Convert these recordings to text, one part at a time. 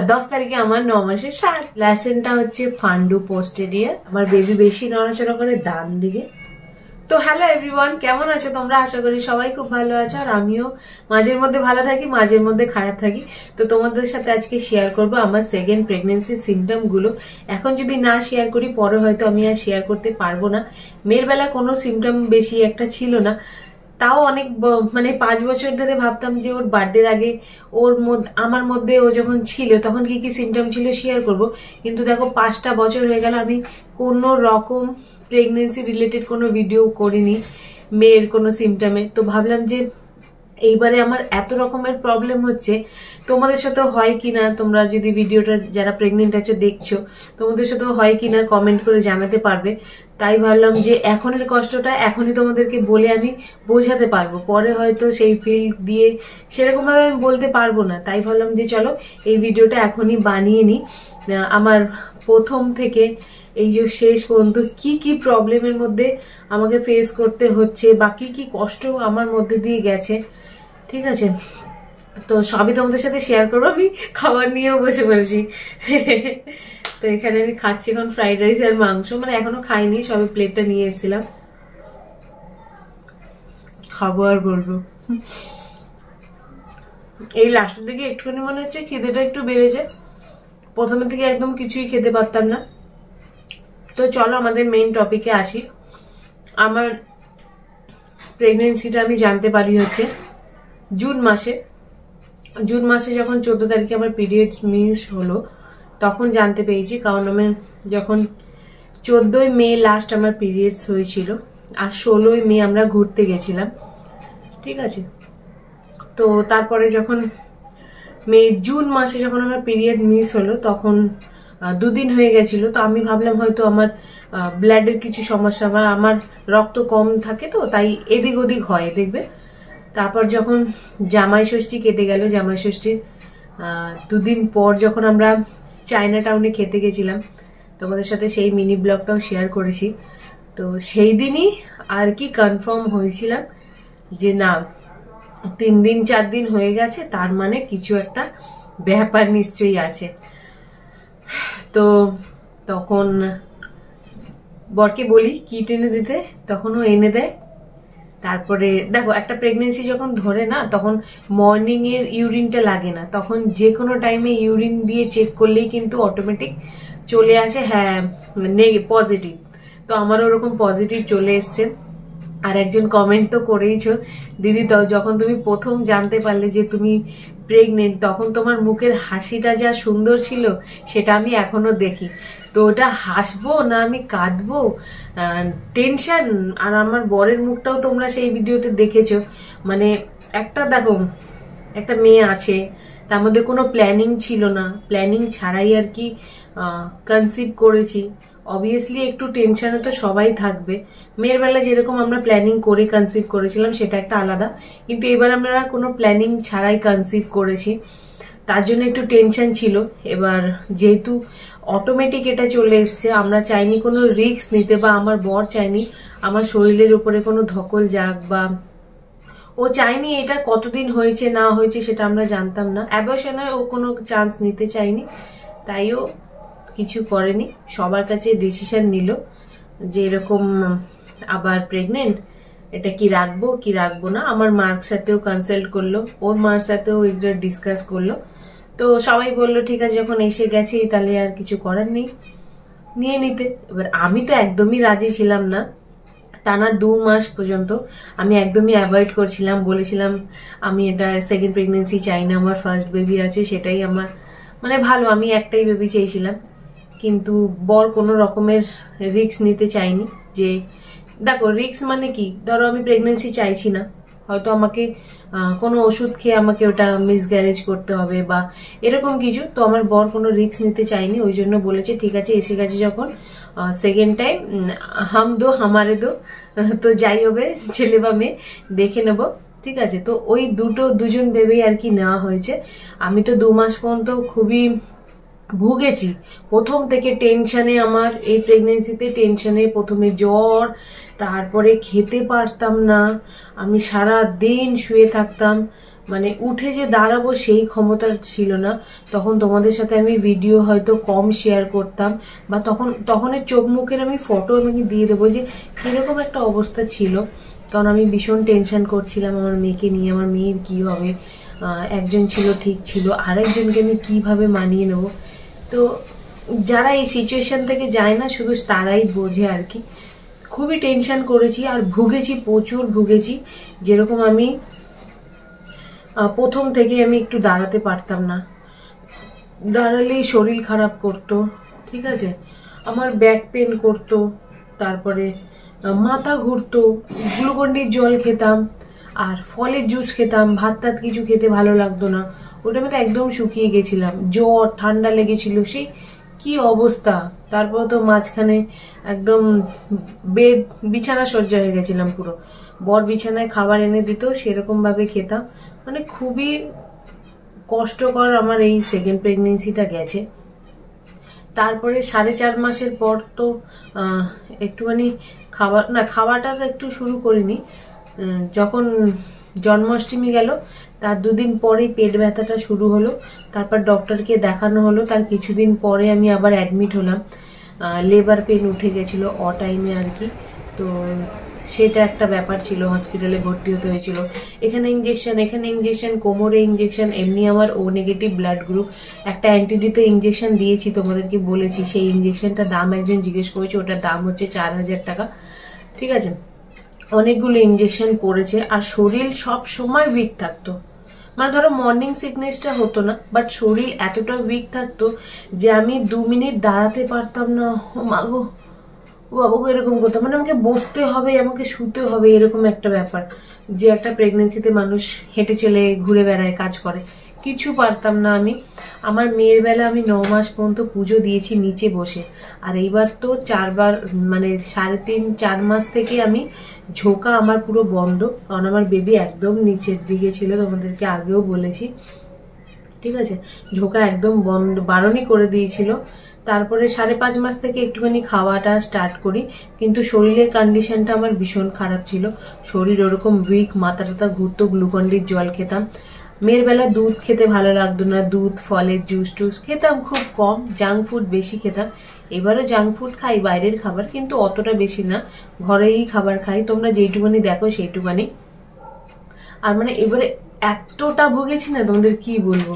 10 তারিখে আমার 9 মাসের সাত। লেসনটা হচ্ছে ফান্ডু পোস্টেরিয়া। আমার বেবি বেশি নড়াচড়া করে ডান দিকে। তো হ্যালো এভরিওয়ান, কেমন আছো তোমরা? আশা করি সবাই খুব ভালো আছো, আর আমিও মাঝের মধ্যে ভালো থাকি, মাঝের মধ্যে খারাপ থাকি। তো তোমাদের সাথে আজকে শেয়ার করব আমার সেকেন্ড প্রেগনেন্সির সিমটম গুলো। এখন যদি না শেয়ার করি পরে হয়তো আমি আর শেয়ার করতে পারবো না। মেয়ের বেলা কোনো সিমটম বেশি একটা ছিল না, তাও অনেক মানে 5 বছর ধরে ভাবতাম যে ওর বার্থডের আগে ওর মধ্যে আমার মধ্যে ও যখন ছিল তখন কি কি সিমটম ছিল শেয়ার করব। কিন্তু দেখো 5টা বছর হয়ে গেল আমি কোনো রকম প্রেগনেন্সি রিলেটেড কোনো ভিডিও করিনি মেয়ের কোনো সিমটমে। তো ভাবলাম যে এইবারে আমার এত রকমের প্রবলেম হচ্ছে, তোমাদের সাথেও হয় কিনা, তোমরা যদি ভিডিওটা যারা প্রেগনেন্ট আছো দেখছো তোমাদের সাথেও হয় কিনা কমেন্ট করে জানাতে পারবে। তাই ভাবলাম যে এখনের কষ্টটা এখনই তোমাদেরকে বলে আমি বোঝাতে পারবো, পরে হয়তো সেই ফিল দিয়ে সেরকম ভাবে আমি বলতে পারবো না। তাই ভাবলাম যে চলো এই ভিডিওটা এখনই বানিয়ে নিই। আমার প্রথম থেকে এই যে শেষ পর্যন্ত কি কি প্রবলেমের মধ্যে আমাকে ফেস করতে হচ্ছে বা কি কি কষ্ট আমার মধ্যে দিয়ে গেছে, ঠিক আছে? তো সবই তোমাদের সাথে শেয়ার করবো। আমি খাবার নিয়েও বসে পড়েছি। তো এখানে আমি খাচ্ছি এখন ফ্রাইড রাইস আর মাংস, মানে এখনো খাইনি, সবে প্লেটটা নিয়ে এসেছিলাম, খাবো আর বলবো। এই লাস্টের দিকে একটুখানি মনে হচ্ছে খিদেটা একটু বেড়েছে, প্রথমের দিকে একদম কিছুই খেতে পারতাম না। তো চলো আমাদের মেইন টপিকে আসি। আমার প্রেগনেন্সিটা আমি জানতে পারি হচ্ছে জুন মাসে যখন 14 তারিখে আমার পিরিয়ডস মিস হলো তখন জানতে পেরেছি। কারণ আমি যখন 14ই মে লাস্ট আমার পিরিয়ডস হয়েছিল আর 16ই মে আমরা ঘুরতে গেছিলাম, ঠিক আছে? তো তারপরে যখন জুন মাসে যখন আমার পিরিয়ড মিস হলো তখন 2 দিন হয়ে গেছিল। তো আমি ভাবলাম হয়তো আমার ব্লাডের কিছু সমস্যা বা আমার রক্ত কম থাকে, তো তাই এদিক ওদিক হয় দেখবে। তারপর যখন জামাই ষষ্ঠী কেটে গেল, জামাই ষষ্ঠীর 2 দিন পর যখন আমরা চায়না টাউনে খেতে গেছিলাম, তোমাদের সাথে সেই মিনি ব্লগটাও শেয়ার করেছি। তো সেই দিনই আর কি কনফার্ম হয়েছিলাম যে না 3 দিন 4 দিন হয়ে গেছে, তার মানে কিছু একটা ব্যাপার নিশ্চয়ই আছে। তো তখন বরকে বলি কিট এনে দিতে, তখনও এনে দেয়। তারপরে দেখো একটা প্রেগনেন্সি যখন ধরে না তখন মর্নিং এর ইউরিনটা লাগে না, তখন যে কোনো টাইমে ইউরিন দিয়ে চেক করলেই কিন্তু অটোমেটিক চলে আসে হ্যাঁ পজিটিভ। তো আমারও ওরকম পজিটিভ চলে এসছে। আর একজন কমেন্ট তো করেইছো, দিদি তো যখন তুমি প্রথম জানতে পারলে যে তুমি প্রেগনেন্ট তখন তোমার মুখের হাসিটা যা সুন্দর ছিল সেটা আমি এখনো দেখি। তো ওটা হাসবো না আমি কাঁদবো, টেনশন। আর আমার বরের মুখটাও তোমরা সেই ভিডিওতে দেখেছো। মানে একটা দেখো একটা মেয়ে আছে, তার মধ্যে কোনো প্ল্যানিং ছিল না, প্ল্যানিং ছাড়াই আর কি কনসিভ করেছি। অবভিয়াসলি একটু টেনশনে তো সবাই থাকবে। মেয়ের বেলা যেরকম আমরা প্ল্যানিং করে কনসিভ করেছিলাম সেটা একটা আলাদা, কিন্তু এবার আমরা কোনো প্ল্যানিং ছাড়াই কনসিভ করেছি, তার জন্য একটু টেনশন ছিল। এবার যেহেতু অটোমেটিক এটা চলে এসছে, আমরা চাইনি কোনো রিস্ক নিতে, বা আমার বর চাইনি আমার শরীরের উপরে কোনো ধকল যাক, বা ও চাইনি এটা কতদিন হয়েছে না হয়েছে সেটা আমরা জানতাম না। অ্যাবর্শনে ও কোনো চান্স নিতে চাইনি, তাই ও কিছু করেনি, সবার কাছে ডিসিশন নিল যে এরকম আবার প্রেগনেন্ট, এটা কি রাখবো কি রাখবো না। আমার মার সাথেও কনসাল্ট করলো, ওর মার সাথেও এগুলো ডিসকাস করলো। তো সবাই বললো ঠিক আছে যখন এসে গেছে তাহলে আর কিছু করার নেই, নিয়ে নিতে। এবার আমি তো একদমই রাজি ছিলাম না, টানা 2 মাস পর্যন্ত আমি একদমই অ্যাভয়েড করছিলাম, বলেছিলাম আমি এটা সেকেন্ড প্রেগনেন্সি চাই না, আমার ফার্স্ট বেবি আছে সেটাই আমার মানে ভালো, আমি একটাই বেবি চেয়েছিলাম। কিন্তু বর কোনো রকমের রিস্ক নিতে চাইনি। যে দেখো রিস্ক মানে কি, ধরো আমি প্রেগনেন্সি চাইছি না, হয়তো আমাকে কোনো ওষুধ খেয়ে আমাকে ওটা মিসগ্যারেজ করতে হবে বা এরকম কিছু, তো আমার বর কোনো রিস্ক নিতে চাইনি। ওই জন্য বলেছে ঠিক আছে এসে গেছে যখন সেকেন্ড টাইম হাম দো হামারে দো, তো যাই হবে ছেলে বা মেয়ে দেখে নেব, ঠিক আছে? তো ওই দুজন ভেবেই আর কি নেওয়া হয়েছে। আমি তো 2 মাস পর্যন্ত খুবই ভুগেছি, প্রথম থেকে টেনশনে, আমার এই প্রেগনেন্সিতে টেনশনে, প্রথমে জ্বর, তারপরে খেতে পারতাম না, আমি সারা দিন শুয়ে থাকতাম, মানে উঠে যে দাঁড়াবো সেই ক্ষমতা ছিল না। তখন তোমাদের সাথে আমি ভিডিও হয়তো কম শেয়ার করতাম, বা তখনের চোখ মুখের আমি ফটো আমাকে দিয়ে দেবো যে কিরকম একটা অবস্থা ছিল। কারণ আমি ভীষণ টেনশন করছিলাম আমার মেয়েকে নিয়ে, আমার মেয়ের কি হবে। একজন ছিল ঠিক ছিল, আরেকজনকে আমি কিভাবে মানিয়ে নেব। তো যারা এই সিচুয়েশন থেকে যায় না শুধু তারাই বোঝে আর কি। খুবই টেনশন করেছি আর ভুগেছি, প্রচুর ভুগেছি। যেরকম আমি প্রথম থেকে আমি একটু দাঁড়াতে পারতাম না, দাঁড়ালেই শরীর খারাপ করতো, ঠিক আছে, আমার ব্যাক পেন করতো, তারপরে মাথা ঘুরতো, গ্লুকন্ডির জল খেতাম আর ফলের জুস খেতাম, ভাত টাত কিছু খেতে ভালো লাগতো না। ওটা আমি তো একদম শুকিয়ে গেছিলাম, জ্বর ঠান্ডা লেগেছিল, সেই কি অবস্থা। তারপর তো মাঝখানে একদম বিছানা সজ্জা হয়ে গেছিলাম পুরো। বর বিছানায় খাবার এনে দিত, সেরকম ভাবে খেতাম। মানে খুবই কষ্টকর আমার এই সেকেন্ড প্রেগনেন্সিটা গেছে। তারপরে 4.5 মাসের পর তো একটুখানি খাওয়াটা তো একটু শুরু করিনি। যখন জন্মাষ্টমী গেল তার 2 দিন পরেই পেট ব্যথাটা শুরু হলো। তারপর ডক্টরকে দেখানো হলো, তার কিছুদিন পরে আমি আবার অ্যাডমিট হলাম। লেবার পেন উঠে গেছিলো টাইমে আর কি। তো সেটা একটা ব্যাপার ছিল, হসপিটালে ভর্তি হতে হয়েছিল। এখানে ইঞ্জেকশন, কোমরে ইঞ্জেকশন, এমনি আমার ও নেগেটিভ ব্লাড গ্রুপ। একটা অ্যান্টিডিতে ইঞ্জেকশন দিয়েছি, তোমাদেরকে বলেছি। সেই ইঞ্জেকশনটার দাম একজন জিজ্ঞেস করেছে, ওটার দাম হচ্ছে 4000 টাকা, ঠিক আছে। অনেকগুলো ইঞ্জেকশন পড়েছে আর শরীর সব সময় উইক থাকতো। মানে ধরো মর্নিং সিকনেসটা হতো না, বাট শরীর এতটা উইক থাকতো যে আমি 2 মিনিট দাঁড়াতে পারতাম না। ও মাগো, ও বাবাকে এরকম করতাম, মানে আমাকে বসতে হবে, আমাকে শুতে হবে, এরকম একটা ব্যাপার। যে একটা প্রেগনেন্সিতে মানুষ হেঁটে চলে ঘুরে বেড়ায়, কাজ করে, কিছু পারতাম না আমি। আমার মেয়ের বেলা আমি 9 মাস পর্যন্ত পুজো দিয়েছি নিচে বসে। আর এইবার তো 4 বার, মানে 3.5-4 মাস থেকে আমি ঝোঁকা আমার পুরো বন্ধ। কারণ আমার বেবি একদম নিচের দিকে ছিল, তোমাদেরকে আগেও বলেছি, ঠিক আছে। ঝোঁকা একদম বন্ধ, বারণই করে দিয়েছিল। তারপরে 5.5 মাস থেকে একটুখানি খাওয়াটা স্টার্ট করি, কিন্তু শরীরের কন্ডিশনটা আমার ভীষণ খারাপ ছিল। শরীর ওরকম উইক, মাথা টাথা ঘুরতো, গ্লুকন্ডির জল খেতাম। মেয়ের বেলা দুধ খেতে ভালো লাগতো না, দুধ ফলের জুস টুস খেতাম খুব কম, জাঙ্ক ফুড বেশি খেতাম। এবারও জাঙ্ক ফুড খাই, বাইরের খাবার, কিন্তু অতটা বেশি না, ঘরেই খাবার খাই। তোমরা যেইটুকানি দেখো সেইটুকানি। আর মানে এবারে এতটা ভুগেছি না, তোমাদের কি বলবো।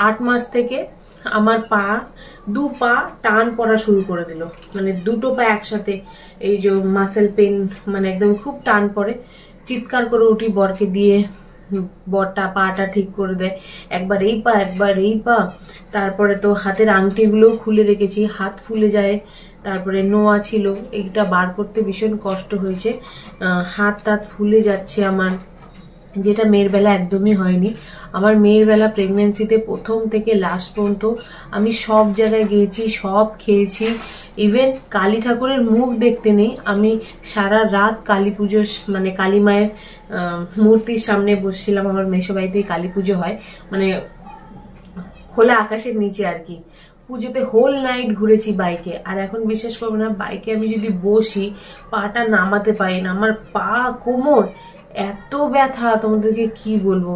8 মাস থেকে আমার দু পা টান পড়া শুরু করে দিল, মানে দুটো পা একসাথে, এই যে মাসেল পেন, মানে একদম খুব টান পড়ে। চিৎকার করে উঠি বরকে দিয়ে, বরটা পাটা ঠিক করে দেয়, একবার এই পা একবার এই পা। তারপরে তো হাতের আংটিগুলোও খুলে রেখেছি, হাত ফুলে যায়। তারপরে নোয়া ছিল, এইটা বার করতে ভীষণ কষ্ট হয়েছে, হাত টাত ফুলে যাচ্ছে আমার, যেটা মেয়ের বেলা একদমই হয়নি। আমার মেয়ের বেলা প্রেগনেন্সিতে প্রথম থেকে লাস্ট পর্যন্ত আমি সব জায়গায় গিয়েছি, সব খেয়েছি। ইভেন কালী ঠাকুরের মুখ দেখতে নেই, আমি সারা রাত কালী পুজো, মানে কালী মায়ের মূর্তির সামনে বসছিলাম। আমার মেশোবাড়িতেই কালী পুজো হয়, মানে খোলা আকাশের নিচে আর কি। পুজোতে হোল নাইট ঘুরেছি বাইকে। আর এখন বিশ্বাস করবো না, বাইকে আমি যদি বসি পাটা নামাতে পারি না, আমার পা কোমর এত ব্যথা, তোমাদেরকে কি বলবো।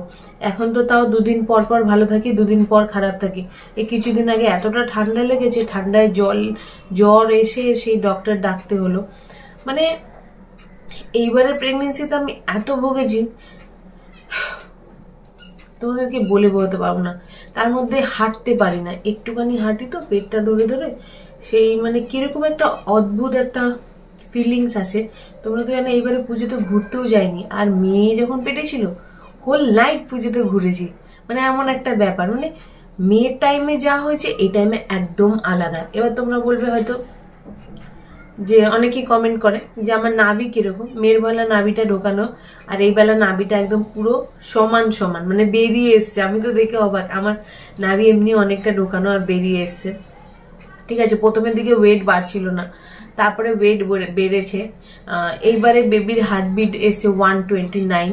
এখন তো তাও 2 দিন পর পর ভালো থাকি, 2 দিন পর খারাপ থাকি। এই কিছুদিন আগে এতটা ঠান্ডা লেগেছে, ঠান্ডায় জ্বর এসে সেই ডক্টর ডাকতে হলো। মানে এইবারের প্রেগনেন্সিতে আমি এত ভুগেছি, তোমাদেরকে বলে বলতে পারবো না। তার মধ্যে হাঁটতে পারি না, একটুখানি হাঁটি তো পেটটা ধরে ধরে, সেই মানে কিরকম একটা অদ্ভুত একটা ফিলিংস আসে। তোমরা তো জানো এইবারে পুজোতে ঘুরতেও যাইনি, আর মেয়ে যখন পেটে ছিল হোল নাইট পুজোতে ঘুরেছি। মানে এমন একটা ব্যাপার, মানে মেয়ের টাইমে যা হয়েছে এই টাইমে একদম আলাদা। এবার তোমরা বলবে হয়তো যে, অনেকেই কমেন্ট করে যে আমার নাভি কিরকম, মেয়ের বেলা নাভিটা ঢোকানো আর এই বেলা নাভিটা একদম পুরো সমান সমান, মানে বেরিয়ে এসছে। আমি তো দেখে অবাক, আমার নাভি এমনি অনেকটা ঢোকানো আর বেরিয়ে এসছে, ঠিক আছে। প্রথমের দিকে ওয়েট বাড়ছিল না, তারপরে ওয়েট বেড়েছে। এইবারে বেবির হার্টবিট এসছে 129,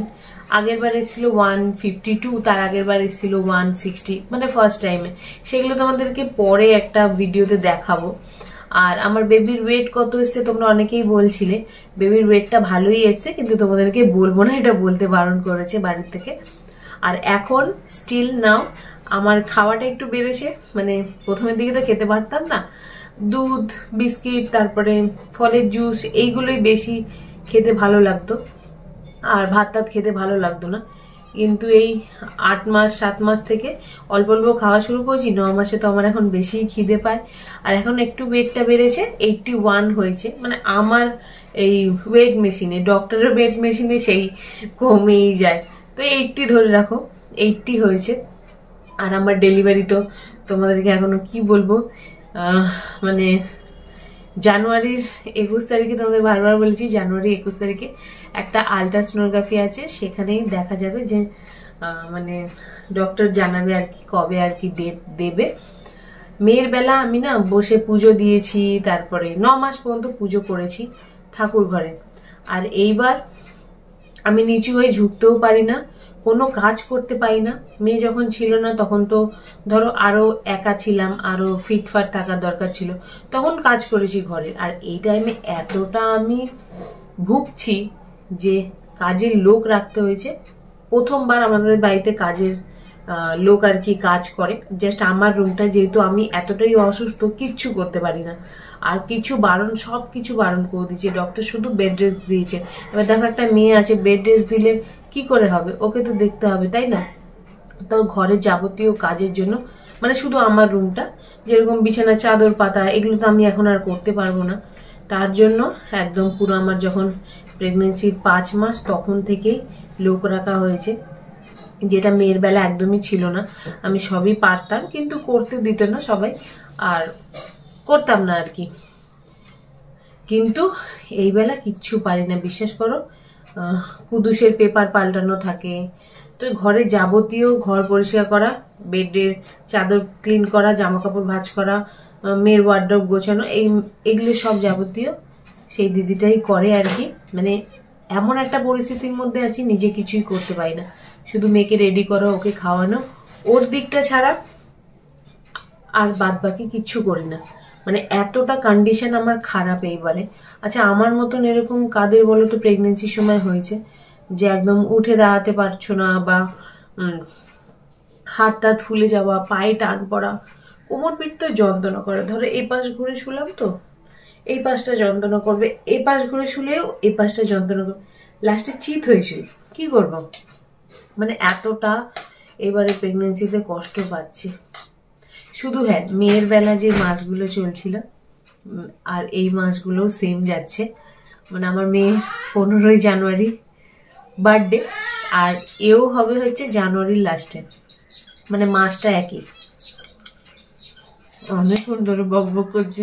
আগের বার এসেছিল 152, তার আগের বার এসেছিল 160, মানে ফার্স্ট টাইমে। সেগুলো তোমাদেরকে পরে একটা ভিডিওতে দেখাবো। আর আমার বেবির ওয়েট কত এসছে তোমরা অনেকেই বলছিলে, বেবির ওয়েটটা ভালোই এসছে, কিন্তু তোমাদেরকে বলবো না, এটা বলতে বারণ করেছে বাড়ির থেকে। আর এখন স্টিল নাও আমার খাওয়াটা একটু বেড়েছে, মানে প্রথমের দিকে তো খেতে পারতাম না, দুধ বিস্কিট তারপরে ফলের জুস এইগুলোই বেশি খেতে ভালো লাগতো, আর ভাত টাত খেতে ভালো লাগতো না। কিন্তু এই 8 মাস 7 মাস থেকে অল্প অল্প খাওয়া শুরু করছি, 9 মাসে তো আমার এখন বেশি খিদে পায়। আর এখন একটু ওয়েটটা বেড়েছে, 81 হয়েছে, মানে আমার এই ওয়েট মেশিনে, ডক্টরের ওয়েট মেশিনে সেই কমেই যায়, তো 80 ধরে রাখো, 80 হয়েছে। আর আমার ডেলিভারি তো তোমাদেরকে এখনো কি বলবো, মানে জানুয়ারির 21 তারিখে, তোমাদের বারবার বলেছি জানুয়ারি 21 তারিখে একটা আলট্রাসোনোগ্রাফি আছে, সেখানেই দেখা যাবে যে মানে ডক্টর জানাবে আর কি কবে আর কি ডেট দেবে। মেয়ের বেলা আমি না বসে পুজো দিয়েছি, তারপরে 9 মাস পর্যন্ত পুজো করেছি ঠাকুর ঘরে। আর এইবার আমি নিচু হয়ে ঝুঁকতেও পারি না, কোনো কাজ করতে পারি না। মেয়ে যখন ছিল না তখন তো ধরো আরো একা ছিলাম, আরো ফিটফাট থাকার দরকার ছিল, তখন কাজ করেছি ঘরে। আর এই টাইমে এতটা আমি ভুগছি যে কাজের লোক রাখতে হয়েছে। প্রথমবার আমাদের বাড়িতে কাজের লোক আর কি কাজ করে, জাস্ট আমার রুমটা, যেহেতু আমি এতটাই অসুস্থ কিচ্ছু করতে পারি না, আর কিছু বারণ, সব কিছু বারণ করে দিয়েছে ডক্টর, শুধু বেড রেস্ট দিয়েছে। এবার দেখো একটা মেয়ে আছে, বেড রেস্ট দিলে কি করে হবে, ওকে তো দেখতে হবে তাই না। তো ঘরের যাবতীয় কাজের জন্য, মানে শুধু আমার রুমটা, যেরকম বিছানা চাদর পাতা এগুলো তো আমি এখন আর করতে পারবো না, তার জন্য একদম পুরো আমার যখন প্রেগনেন্সির 5 মাস তখন থেকেই লোক রাখা হয়েছে, যেটা মেয়ের বেলা একদমই ছিল না। আমি সবই পারতাম কিন্তু করতে দিত না সবাই, আর করতাম না আর কি। কিন্তু এই বেলা কিচ্ছু পারি না, বিশ্বাস করো। কুদুসের পেপার পাল্টানো থাকে, তো ঘরে যাবতীয়, ঘর পরিষ্কার করা, বেডের চাদর ক্লিন করা, জামা কাপড় ভাঁজ করা, মেয়ের ওয়ার্ডরোব গোছানো, এগুলো সব যাবতীয় সেই দিদিটাই করে আর কি। মানে এমন একটা পরিস্থিতির মধ্যে আছি, নিজে কিছুই করতে পারি না, শুধু মেয়েকে রেডি করো, ওকে খাওয়ানো, ওর দিকটা ছাড়া আর বাদ বাকি কিচ্ছু করি না। মানে এতটা কন্ডিশন আমার খারাপ এইবারে। আচ্ছা, আমার মতন এরকম কাদের বলো তো প্রেগনেন্সির সময় হয়েছে যে একদম উঠে দাঁড়াতে পারছো না, বা হাত টাত ফুলে যাওয়া, পায়ে টান পড়া, কোমর পিঠ তো যন্ত্রণা করে, ধরো এই পাশ ঘুরে শুলাম তো এই পাশটা যন্ত্রণা করবে, এই পাশ ঘুরে শুলেও এই পাশটা যন্ত্রণা করবে, লাস্টে চিত হয়েছিল, কি করবো। মানে এতটা এবারে প্রেগনেন্সিতে কষ্ট পাচ্ছি। শুধু হ্যাঁ, মেয়ের বেলা যে মাসগুলো চলছিল আর এই মাসগুলো সেম যাচ্ছে, মানে আমার মেয়ে 15ই জানুয়ারি বার্থডে, আর এও হবে হচ্ছে জানুয়ারির লাস্টে, মানে মাসটা একই। অনেকক্ষণ ধরে বক বক করছি।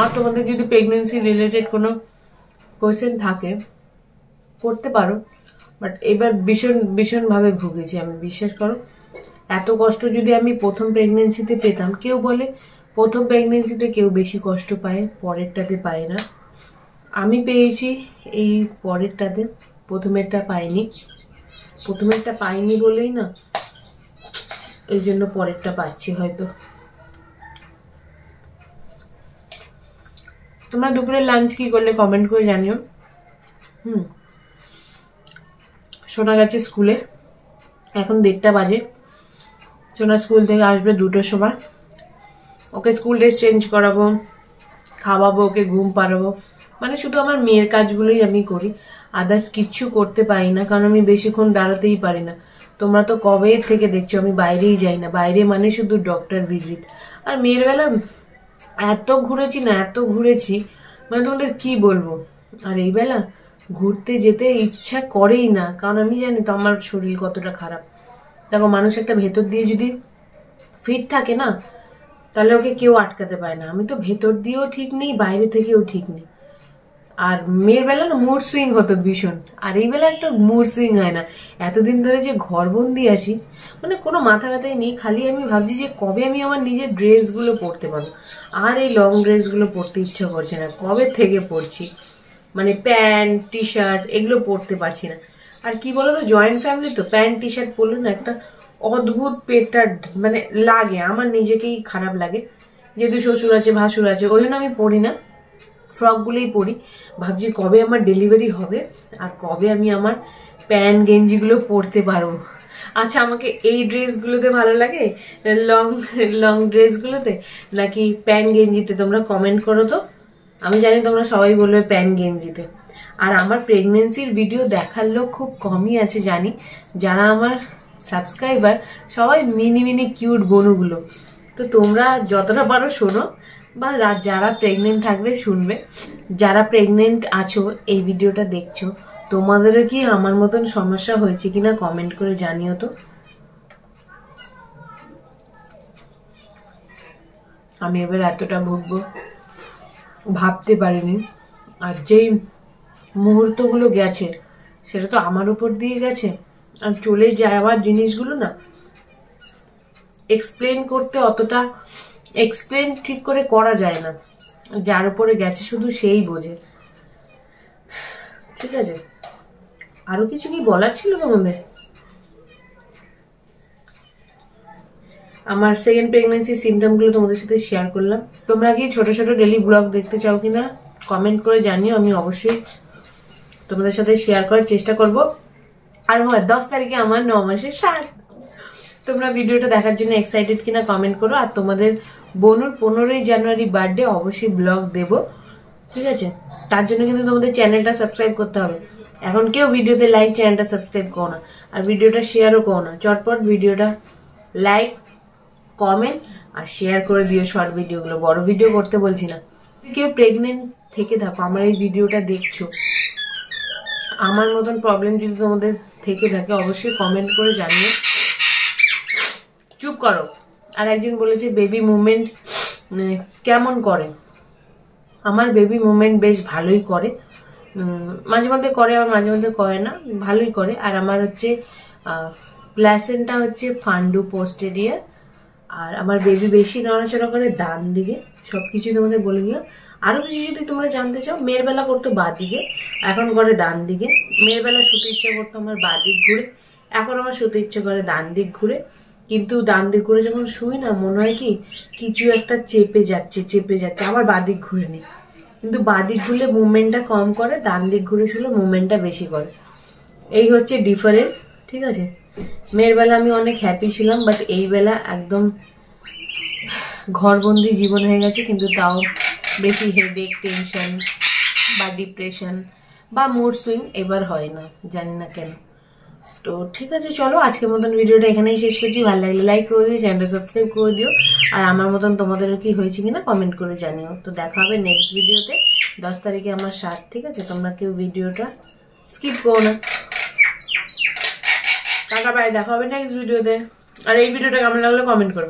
আর তোমাদের যদি প্রেগনেন্সি রিলেটেড কোনো কোয়েশ্চেন থাকে করতে পারো, বাট এবার ভীষণভাবে ভুগেছি আমি, বিশ্বাস করো। এত কষ্ট যদি আমি প্রথম প্রেগনেন্সিতে পেতাম, কেউ বলে প্রথম প্রেগনেন্সিতে কেউ বেশি কষ্ট পায়, পরেরটাতে পায় না, আমি পেয়েছি এই পরেরটাতে, প্রথমেরটা পাইনি বলেই না, এই জন্য পরেরটা পাচ্ছি হয়তো। তোমরা দুপুরে লাঞ্চ কি করলে কমেন্ট করে জানিও। সোনা গেছে স্কুলে, এখন 1:30 বাজে, সোনা স্কুল থেকে আসবে 2টোর সময়, ওকে স্কুল ড্রেস চেঞ্জ করাবো, খাওয়াবো, ওকে ঘুম পাড়াবো, মানে শুধু আমার মেয়ের কাজগুলোই আমি করি, আদার্স কিচ্ছু করতে পারি না, কারণ আমি বেশিক্ষণ দাঁড়াতেই পারি না। তোমরা তো কবে থেকে দেখছো আমি বাইরেই যাই না, বাইরে মানে শুধু ডক্টর ভিজিট। আর মেয়ের বেলা এত ঘুরেছি মানে তোমাদের কি বলবো। আর এই বেলা ঘুরতে যেতে ইচ্ছা করেই না, কারণ আমি জানি তো আমার শরীর কতটা খারাপ। দেখো, মানুষ একটা ভেতর দিয়ে যদি ফিট থাকে না, তাহলে ওকে কেউ আটকাতে পারে না। আমি তো ভেতর দিয়েও ঠিক নেই, বাইরে থেকেও ঠিক নেই। আর মেয়ের বেলা না মুড সুইং হতো ভীষণ, আর এই বেলা একটা মুড সুইং হয় না। এতদিন ধরে যে ঘরবন্দি আছি, মানে কোনো মাথা ব্যথাই নেই, খালি আমি ভাবছি যে কবে আমি আমার নিজের ড্রেসগুলো পরতে পারবো। আর এই লং ড্রেসগুলো পরতে ইচ্ছা করছে না, কবে থেকে পরছি, মানে প্যান্ট টি শার্ট এগুলো পরতে পারছি না। আর কি বলতো, জয়েন্ট ফ্যামিলি তো, প্যান্ট টি শার্ট পরলে না একটা অদ্ভুত পেটটা মানে লাগে, আমার নিজেকেই খারাপ লাগে, যেহেতু শ্বশুর আছে ভাসুর আছে, ওই জন্য আমি পরি না। ফ্রকগুলোই পরি। ভাবছি কবে আমার ডেলিভারি হবে আর কবে আমি আমার প্যান্ট গেঞ্জিগুলো পরতে পারবো। আচ্ছা, আমাকে এই ড্রেসগুলোতে ভালো লাগে, লং লং ড্রেসগুলোতে নাকি প্যান্ট গেঞ্জিতে? তোমরা কমেন্ট করো তো। আমি জানি তোমরা সবাই বলবে প্যান্ট গেঞ্জিতে। আর আমার প্রেগনেন্সির ভিডিও দেখার লোক খুব কমই আছে জানি। যারা আমার সাবস্ক্রাইবার সবাই মিনি মিনি কিউট বনুগুলো। তো তোমরা যতটা পারো শোনো, বা যারা প্রেগনেন্ট থাকবে শুনবে। যারা প্রেগনেন্ট আছো এই ভিডিওটা দেখছো, তোমাদেরও কি আমার মতন সমস্যা হয়েছে কিনা কমেন্ট করে জানিও তো। আমি এবার এতটা ভুগবো ভাবতে পারিনি। আর যেই মুহূর্তগুলো গেছে সেটা তো আমার উপর দিয়ে গেছে। আর চলে যাওয়ার জিনিসগুলো না এক্সপ্লেন করতে অতটা এক্সপ্লেন ঠিক করে করা যায় না। যার উপরে গেছে শুধু সেই বোঝে। ঠিক আছে, আরো কিছু কি বলার ছিল তোমাদের? আমার সেকেন্ড প্রেগনেন্সি সিমটমগুলো তোমাদের সাথে শেয়ার করলাম। তোমরা কি ছোট ছোট ডেলি ব্লগ দেখতে চাও কিনা কমেন্ট করে জানিও। আমি অবশ্যই তোমাদের সাথে শেয়ার করার চেষ্টা করব। আর হ্যাঁ, 10 তারিখে আমার 9 মাসের সাত। তোমরা ভিডিওটা দেখার জন্য এক্সাইটেড কিনা কমেন্ট করো। আর তোমাদের বোনুর 15ই জানুয়ারি বার্থডে, অবশ্যই ব্লগ দেব। ঠিক আছে, তার জন্য কিন্তু তোমাদের চ্যানেলটা সাবস্ক্রাইব করতে হবে। এখন কেউ ভিডিওতে লাইক, চ্যানেলটা সাবস্ক্রাইব করো না, আর ভিডিওটা শেয়ারও করো না। চটপট ভিডিওটা লাইক, কমেন্ট আর শেয়ার করে দিও। শর্ট ভিডিওগুলো, বড় ভিডিও করতে বলছি না। কেউ প্রেগনেন্ট থেকে থাকো, আমার এই ভিডিওটা দেখছো, আমার মতন প্রবলেম যদি তোমাদের থেকে থাকে অবশ্যই কমেন্ট করে জানিও। চুপ করো। আর একজন বলেছে বেবি মুভমেন্ট কেমন করে। আমার বেবি মুভমেন্ট বেশ ভালোই করে, মাঝে মধ্যে করে আবার মাঝে মধ্যে করে না, ভালোই করে। আর আমার হচ্ছে প্ল্যাসেন্টা হচ্ছে ফান্ডু পোস্টেরিয়ার। আর আমার বেবি বেশি নড়াচড়া করে ডান দিকে। সবকিছু তোমাদের বলে দিলাম। আরো কিছু যদি তোমরা জানতে চাও, মেয়ের বেলা করতো বাঁ দিকে, এখন করে ডান দিকে। মেয়ের বেলা শুতে ইচ্ছা করতো আমার বাঁ দিক ঘুরে, এখন আমার শুতে ইচ্ছা করে ডান দিক ঘুরে। কিন্তু ডান দিক ঘুরে যখন শুই না, মনে হয় কি কিছু একটা চেপে যাচ্ছে। আবার বাঁ দিক ঘুরে নেই, কিন্তু বাঁ দিক ঘুরলে মুভমেন্টটা কম করে, ডান দিক ঘুরে শুলে মুভমেন্টটা বেশি করে। এই হচ্ছে ডিফারেন্ট। ঠিক আছে, মেয়ের বেলা আমি অনেক হ্যাপি ছিলাম, বাট এই বেলা একদম ঘরবন্দি জীবন হয়ে গেছে। কিন্তু তাও বেশি হেডেক, টেনশন বা ডিপ্রেশন বা মুড সুইং এবার হয় না, জানি না কেন। তো ঠিক আছে, চলো আজকের মতন ভিডিওটা এখানেই শেষ করছি। ভালো লাগলে লাইক করে দিও, চ্যানেলটা সাবস্ক্রাইব করে দিও। আর আমার মতন তোমাদেরও কি হয়েছে কিনা কমেন্ট করে জানিও। তো দেখা হবে নেক্সট ভিডিওতে। 10 তারিখে আমার 7। ঠিক আছে, তোমরা কেউ ভিডিওটা স্কিপ করো না। টাটা বাই, দেখা হবে নেক্সট ভিডিওতে। আর এই ভিডিওটা কেমন লাগলো কমেন্ট করো।